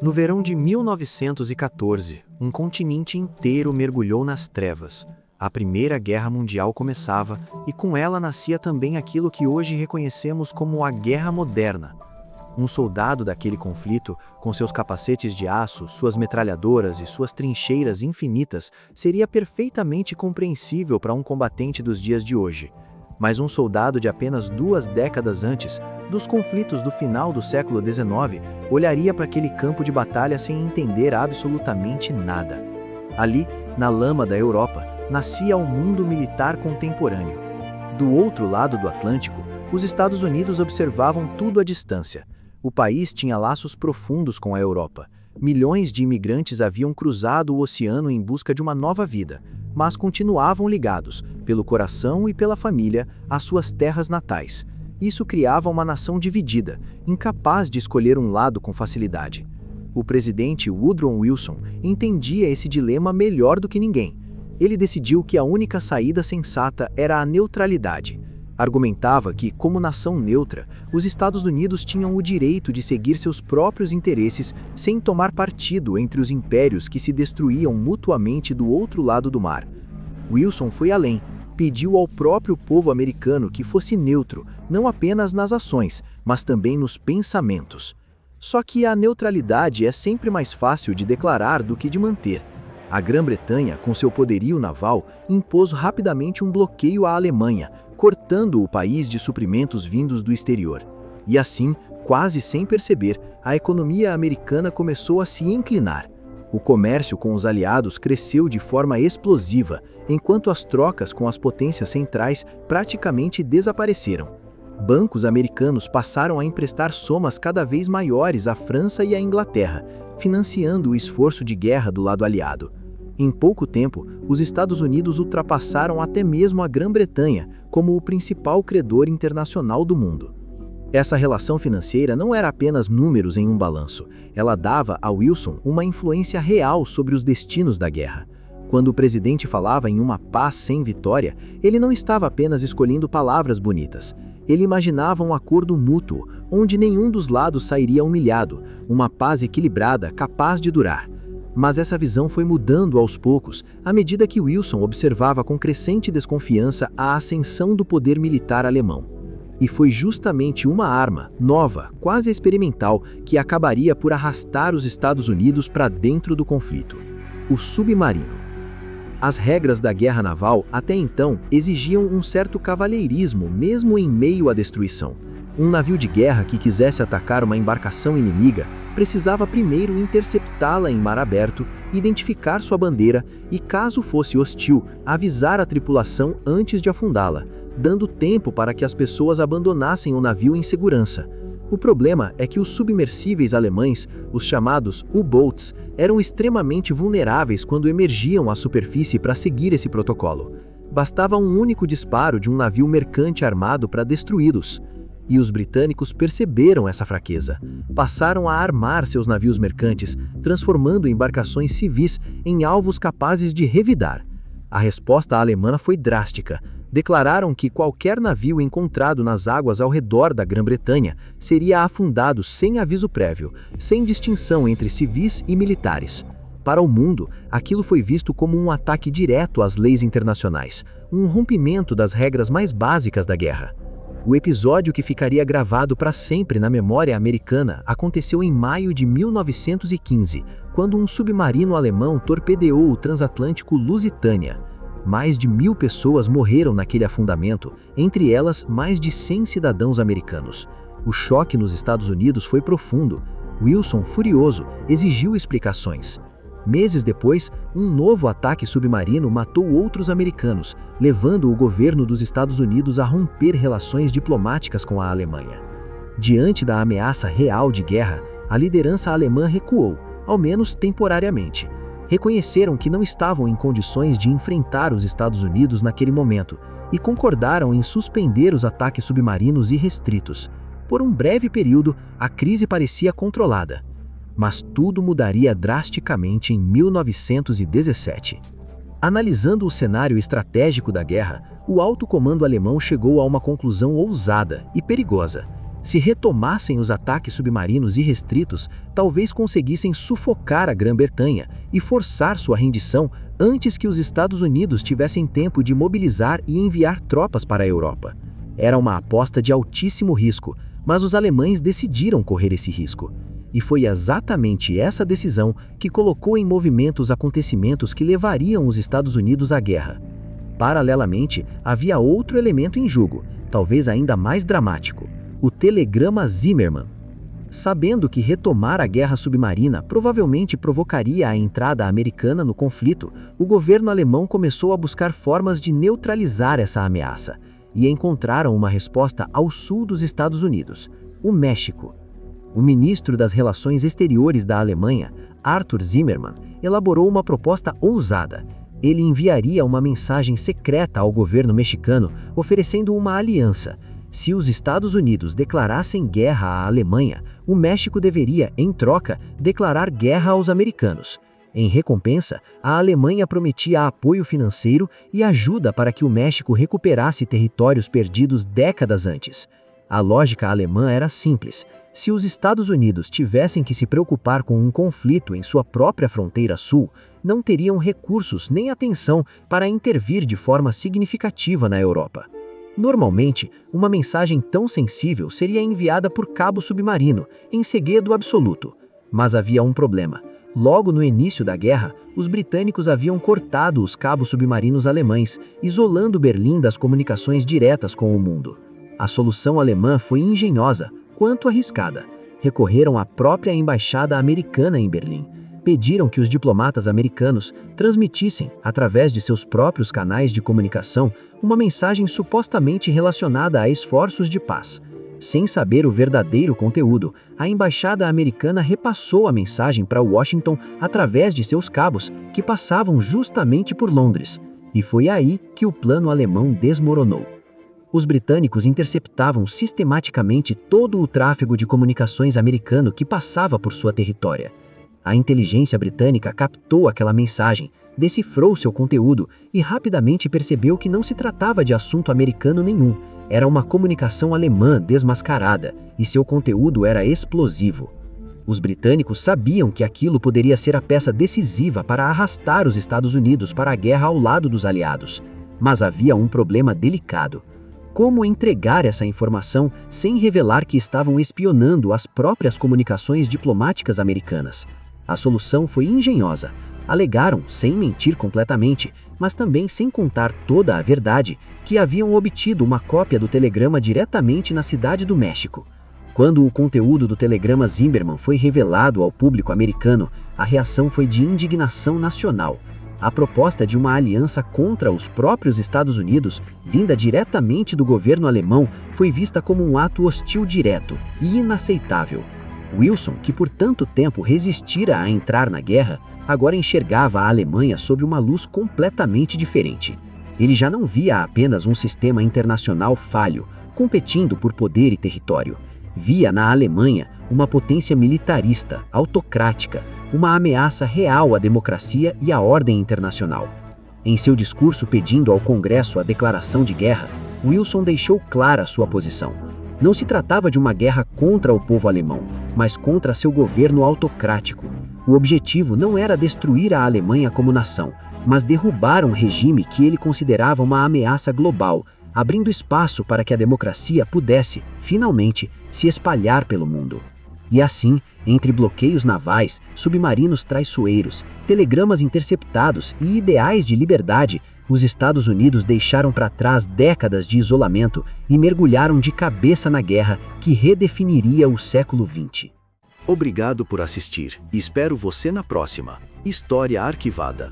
No verão de 1914, um continente inteiro mergulhou nas trevas. A Primeira Guerra Mundial começava e com ela nascia também aquilo que hoje reconhecemos como a Guerra Moderna. Um soldado daquele conflito, com seus capacetes de aço, suas metralhadoras e suas trincheiras infinitas, seria perfeitamente compreensível para um combatente dos dias de hoje. Mas um soldado de apenas 2 décadas antes, dos conflitos do final do século XIX, olharia para aquele campo de batalha sem entender absolutamente nada. Ali, na lama da Europa, nascia o mundo militar contemporâneo. Do outro lado do Atlântico, os Estados Unidos observavam tudo à distância. O país tinha laços profundos com a Europa. Milhões de imigrantes haviam cruzado o oceano em busca de uma nova vida, mas continuavam ligados, pelo coração e pela família, às suas terras natais. Isso criava uma nação dividida, incapaz de escolher um lado com facilidade. O presidente Woodrow Wilson entendia esse dilema melhor do que ninguém. Ele decidiu que a única saída sensata era a neutralidade. Argumentava que, como nação neutra, os Estados Unidos tinham o direito de seguir seus próprios interesses sem tomar partido entre os impérios que se destruíam mutuamente do outro lado do mar. Wilson foi além, pediu ao próprio povo americano que fosse neutro, não apenas nas ações, mas também nos pensamentos. Só que a neutralidade é sempre mais fácil de declarar do que de manter. A Grã-Bretanha, com seu poderio naval, impôs rapidamente um bloqueio à Alemanha, cortando o país de suprimentos vindos do exterior. E assim, quase sem perceber, a economia americana começou a se inclinar. O comércio com os aliados cresceu de forma explosiva, enquanto as trocas com as potências centrais praticamente desapareceram. Bancos americanos passaram a emprestar somas cada vez maiores à França e à Inglaterra, financiando o esforço de guerra do lado aliado. Em pouco tempo, os Estados Unidos ultrapassaram até mesmo a Grã-Bretanha como o principal credor internacional do mundo. Essa relação financeira não era apenas números em um balanço, ela dava a Wilson uma influência real sobre os destinos da guerra. Quando o presidente falava em uma paz sem vitória, ele não estava apenas escolhendo palavras bonitas. Ele imaginava um acordo mútuo, onde nenhum dos lados sairia humilhado, uma paz equilibrada, capaz de durar. Mas essa visão foi mudando aos poucos, à medida que Wilson observava com crescente desconfiança a ascensão do poder militar alemão. E foi justamente uma arma, nova, quase experimental, que acabaria por arrastar os Estados Unidos para dentro do conflito: o submarino. As regras da guerra naval, até então, exigiam um certo cavalheirismo mesmo em meio à destruição. Um navio de guerra que quisesse atacar uma embarcação inimiga precisava primeiro interceptá-la em mar aberto, identificar sua bandeira e, caso fosse hostil, avisar a tripulação antes de afundá-la, dando tempo para que as pessoas abandonassem o navio em segurança. O problema é que os submersíveis alemães, os chamados U-boats, eram extremamente vulneráveis quando emergiam à superfície para seguir esse protocolo. Bastava um único disparo de um navio mercante armado para destruí-los. E os britânicos perceberam essa fraqueza. Passaram a armar seus navios mercantes, transformando embarcações civis em alvos capazes de revidar. A resposta alemã foi drástica. Declararam que qualquer navio encontrado nas águas ao redor da Grã-Bretanha seria afundado sem aviso prévio, sem distinção entre civis e militares. Para o mundo, aquilo foi visto como um ataque direto às leis internacionais, um rompimento das regras mais básicas da guerra. O episódio que ficaria gravado para sempre na memória americana aconteceu em maio de 1915, quando um submarino alemão torpedeou o transatlântico Lusitânia. Mais de 1.000 pessoas morreram naquele afundamento, entre elas mais de 100 cidadãos americanos. O choque nos Estados Unidos foi profundo. Wilson, furioso, exigiu explicações. Meses depois, um novo ataque submarino matou outros americanos, levando o governo dos Estados Unidos a romper relações diplomáticas com a Alemanha. Diante da ameaça real de guerra, a liderança alemã recuou, ao menos temporariamente. Reconheceram que não estavam em condições de enfrentar os Estados Unidos naquele momento e concordaram em suspender os ataques submarinos irrestritos. Por um breve período, a crise parecia controlada. Mas tudo mudaria drasticamente em 1917. Analisando o cenário estratégico da guerra, o alto comando alemão chegou a uma conclusão ousada e perigosa. Se retomassem os ataques submarinos irrestritos, talvez conseguissem sufocar a Grã-Bretanha e forçar sua rendição antes que os Estados Unidos tivessem tempo de mobilizar e enviar tropas para a Europa. Era uma aposta de altíssimo risco, mas os alemães decidiram correr esse risco. E foi exatamente essa decisão que colocou em movimento os acontecimentos que levariam os Estados Unidos à guerra. Paralelamente, havia outro elemento em jogo, talvez ainda mais dramático: o telegrama Zimmermann. Sabendo que retomar a guerra submarina provavelmente provocaria a entrada americana no conflito, o governo alemão começou a buscar formas de neutralizar essa ameaça, e encontraram uma resposta ao sul dos Estados Unidos: o México. O ministro das Relações Exteriores da Alemanha, Arthur Zimmermann, elaborou uma proposta ousada. Ele enviaria uma mensagem secreta ao governo mexicano, oferecendo uma aliança. Se os Estados Unidos declarassem guerra à Alemanha, o México deveria, em troca, declarar guerra aos americanos. Em recompensa, a Alemanha prometia apoio financeiro e ajuda para que o México recuperasse territórios perdidos décadas antes. A lógica alemã era simples: se os Estados Unidos tivessem que se preocupar com um conflito em sua própria fronteira sul, não teriam recursos nem atenção para intervir de forma significativa na Europa. Normalmente, uma mensagem tão sensível seria enviada por cabo submarino, em segredo absoluto. Mas havia um problema. Logo no início da guerra, os britânicos haviam cortado os cabos submarinos alemães, isolando Berlim das comunicações diretas com o mundo. A solução alemã foi engenhosa, quanto arriscada. Recorreram à própria embaixada americana em Berlim. Pediram que os diplomatas americanos transmitissem, através de seus próprios canais de comunicação, uma mensagem supostamente relacionada a esforços de paz. Sem saber o verdadeiro conteúdo, a embaixada americana repassou a mensagem para Washington através de seus cabos, que passavam justamente por Londres. E foi aí que o plano alemão desmoronou. Os britânicos interceptavam sistematicamente todo o tráfego de comunicações americano que passava por sua territória. A inteligência britânica captou aquela mensagem, decifrou seu conteúdo e rapidamente percebeu que não se tratava de assunto americano nenhum. Era uma comunicação alemã desmascarada, e seu conteúdo era explosivo. Os britânicos sabiam que aquilo poderia ser a peça decisiva para arrastar os Estados Unidos para a guerra ao lado dos aliados. Mas havia um problema delicado: como entregar essa informação sem revelar que estavam espionando as próprias comunicações diplomáticas americanas? A solução foi engenhosa. Alegaram, sem mentir completamente, mas também sem contar toda a verdade, que haviam obtido uma cópia do telegrama diretamente na cidade do México. Quando o conteúdo do telegrama Zimmermann foi revelado ao público americano, a reação foi de indignação nacional. A proposta de uma aliança contra os próprios Estados Unidos, vinda diretamente do governo alemão, foi vista como um ato hostil direto e inaceitável. Wilson, que por tanto tempo resistira a entrar na guerra, agora enxergava a Alemanha sob uma luz completamente diferente. Ele já não via apenas um sistema internacional falho, competindo por poder e território. Via na Alemanha uma potência militarista, autocrática, uma ameaça real à democracia e à ordem internacional. Em seu discurso pedindo ao Congresso a declaração de guerra, Wilson deixou clara sua posição. Não se tratava de uma guerra contra o povo alemão, mas contra seu governo autocrático. O objetivo não era destruir a Alemanha como nação, mas derrubar um regime que ele considerava uma ameaça global, abrindo espaço para que a democracia pudesse, finalmente, se espalhar pelo mundo. E assim, entre bloqueios navais, submarinos traiçoeiros, telegramas interceptados e ideais de liberdade, os Estados Unidos deixaram para trás décadas de isolamento e mergulharam de cabeça na guerra que redefiniria o século XX. Obrigado por assistir e espero você na próxima. História Arquivada.